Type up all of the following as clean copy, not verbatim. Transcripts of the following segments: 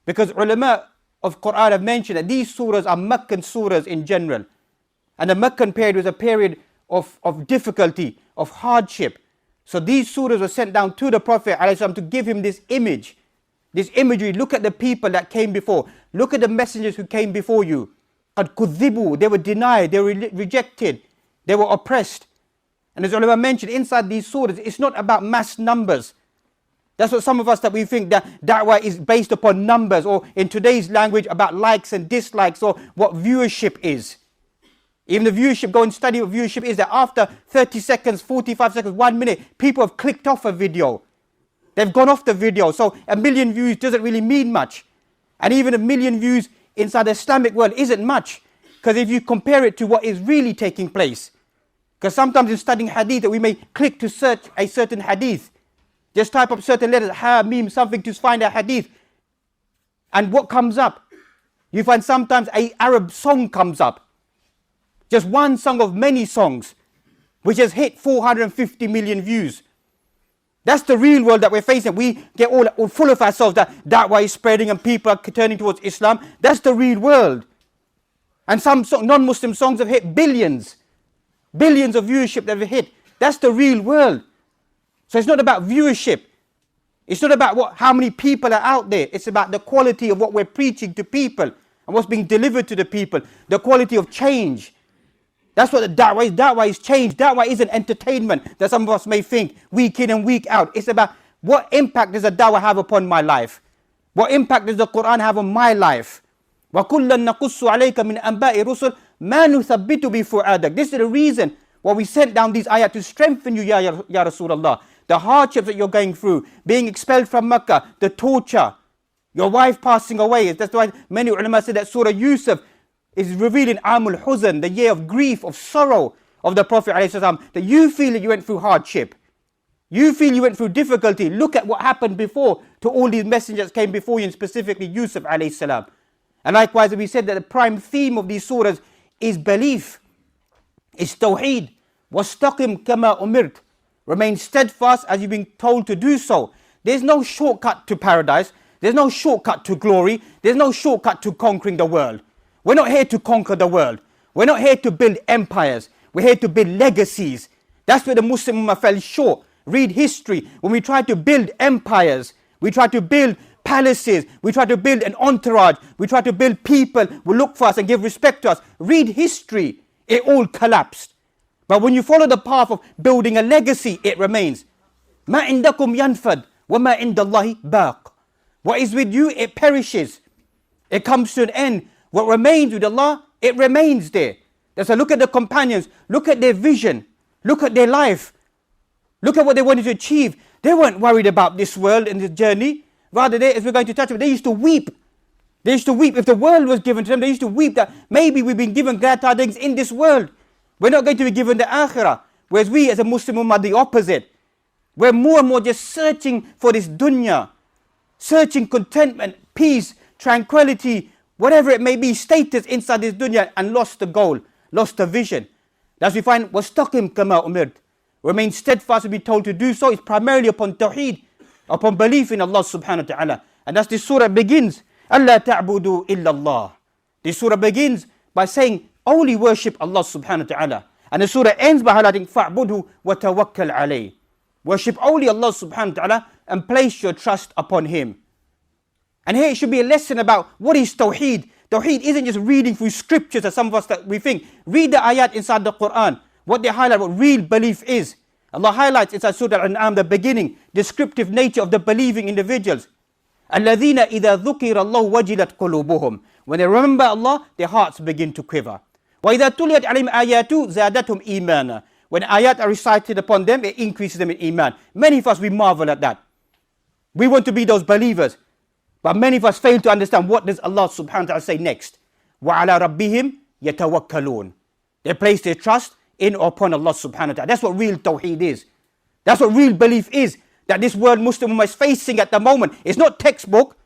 Because ulama of Quran have mentioned that these surahs are Meccan surahs in general. And the Meccan period was a period of difficulty, of hardship. So these surahs were sent down to the Prophet ﷺ to give him this image, this imagery. Look at the people that came before. Look at the messengers who came before you. قَدْ كُذِّبُوا, they were denied, they were rejected, they were oppressed. And as ulama mentioned, inside these surahs, it's not about mass numbers. That's what some of us that we think that da'wah is based upon numbers, or in today's language about likes and dislikes, or what viewership is. Even the viewership, go and study what viewership is, that after 30 seconds, 45 seconds, 1 minute, people have clicked off a video. They've gone off the video. So 1 million views doesn't really mean much. And even 1 million views inside the Islamic world isn't much. Because if you compare it to what is really taking place. Because sometimes in studying hadith, we may click to search a certain hadith. Just type up certain letters, ha, meme, something to find a hadith. And what comes up? You find sometimes an Arab song comes up. Just one song of many songs, which has hit 450 million views. That's the real world that we're facing. We get all full of ourselves that da'wah is spreading and people are turning towards Islam. That's the real world. And some non-Muslim songs have hit billions. Billions of viewership that have hit. That's the real world. So it's not about viewership. It's not about how many people are out there. It's about the quality of what we're preaching to people and what's being delivered to the people. The quality of change. That's what the da'wah is. Da'wah is change. Da'wah isn't entertainment that some of us may think week in and week out. It's about what impact does the da'wah have upon my life? What impact does the Quran have on my life? وَكُلًّا نَقُصُّ عَلَيْكَ مِنْ أَنْبَاءِ رُسُلٍ مَا نُثَبِّتُ بِفُؤَادَكَ. This is the reason why we sent down these ayat to strengthen you, Ya Rasulullah. The hardships that you're going through, being expelled from Mecca, the torture, your wife passing away. That's why many ulama say that Surah Yusuf is revealing Amul Huzn, the year of grief, of sorrow of the Prophet ﷺ, that you feel that you went through hardship. You feel you went through difficulty. Look at what happened before to all these messengers came before you, and specifically Yusuf ﷺ. And likewise, we said that the prime theme of these surahs is belief, is tawheed. وَاسْتَقِمْ كَمَا أُمِرْتَ. Remain steadfast as you've been told to do so. There's no shortcut to paradise. There's no shortcut to glory. There's no shortcut to conquering the world. We're not here to conquer the world. We're not here to build empires. We're here to build legacies. That's where the Muslim Ummah fell short. Read history. When we try to build empires, we try to build palaces, we try to build an entourage, we try to build people who look for us and give respect to us. Read history. It all collapsed. But when you follow the path of building a legacy, it remains. مَا عِنْدَكُمْ يَنْفَدْ وَمَا عِنْدَ اللَّهِ بَاقٍ. What is with you, it perishes. It comes to an end. What remains with Allah, it remains there. So look at the companions. Look at their vision. Look at their life. Look at what they wanted to achieve. They weren't worried about this world and this journey. Rather, as we're going to touch on, they used to weep. They used to weep. If the world was given to them, they used to weep that maybe we've been given glad tidings in this world. We're not going to be given the akhirah. Whereas we as a Muslim Ummah, the opposite. We're more and more just searching for this dunya. Searching contentment, peace, tranquility, whatever it may be, status inside this dunya, and lost the goal, lost the vision. As we find, وَاسْتَقِمْ كَمَا أُمِرْتَ. Remain steadfast to be told to do so. It's primarily upon tawheed, upon belief in Allah subhanahu wa ta'ala. And that's this surah begins. أَلَّا تَعْبُدُوا إِلَّا اللَّهِ. This surah begins by saying, only worship Allah subhanahu wa ta'ala. And the surah ends by highlighting, فَعْبُدْهُ وَتَوَكَّلْ عَلَيْهِ. Worship only Allah subhanahu wa ta'ala and place your trust upon Him. And here it should be a lesson about what is tawheed. Tawheed isn't just reading through scriptures as some of us that we think. Read the ayat inside the Quran. What they highlight, what real belief is. Allah highlights inside Surah Al-An'am, the beginning, descriptive nature of the believing individuals. الَّذِينَ إِذَا ذُكِرَ اللَّهُ وَجِلَتْ قُلُوبُهُم. When they remember Allah, their hearts begin to quiver. وَإِذَا تُلِيَتْ عَلَيْهِمْ آيَاتُ زَادَتْهُمْ إِيمَانًا. When ayat are recited upon them, it increases them in iman. Many of us, we marvel at that. We want to be those believers. But many of us fail to understand what does Allah subhanahu wa ta'ala say next. وَعَلَى رَبِّهِمْ يَتَوَكَّلُونَ. They place their trust in or upon Allah subhanahu wa ta'ala. That's what real tawheed is. That's what real belief is. That this world Muslim Ummah is facing at the moment. It's not textbook.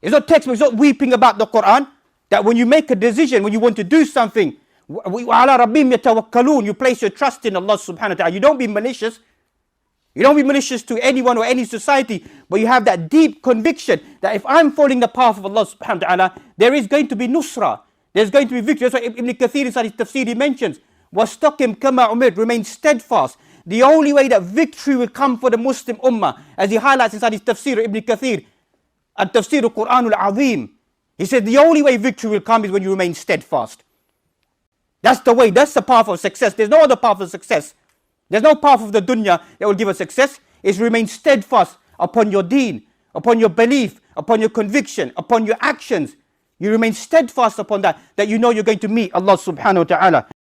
It's not textbook. It's not weeping about the Quran. That when you make a decision, when you want to do something, وَعَلَى رَبِّهِمْ يَتَوَكَّلُونَ. You place your trust in Allah subhanahu wa ta'ala. You don't be malicious. You don't be malicious to anyone or any society, but you have that deep conviction that if I'm following the path of Allah subhanahu wa ta'ala, there is going to be nusra. There's going to be victory. That's why Ibn Kathir inside his tafsir he mentions, وَاسْتَقِمْ كَمَا أُمِرْ, remain steadfast. The only way that victory will come for the Muslim ummah, as he highlights inside his tafsir, Ibn Kathir, at-tafsir al-Quran al-Azim, he said the only way victory will come is when you remain steadfast. That's the way, that's the path of success. There's no other path of success. There's no path of the dunya that will give us success. It's remain steadfast upon your deen, upon your belief, upon your conviction, upon your actions. You remain steadfast upon that you know you're going to meet Allah subhanahu wa ta'ala.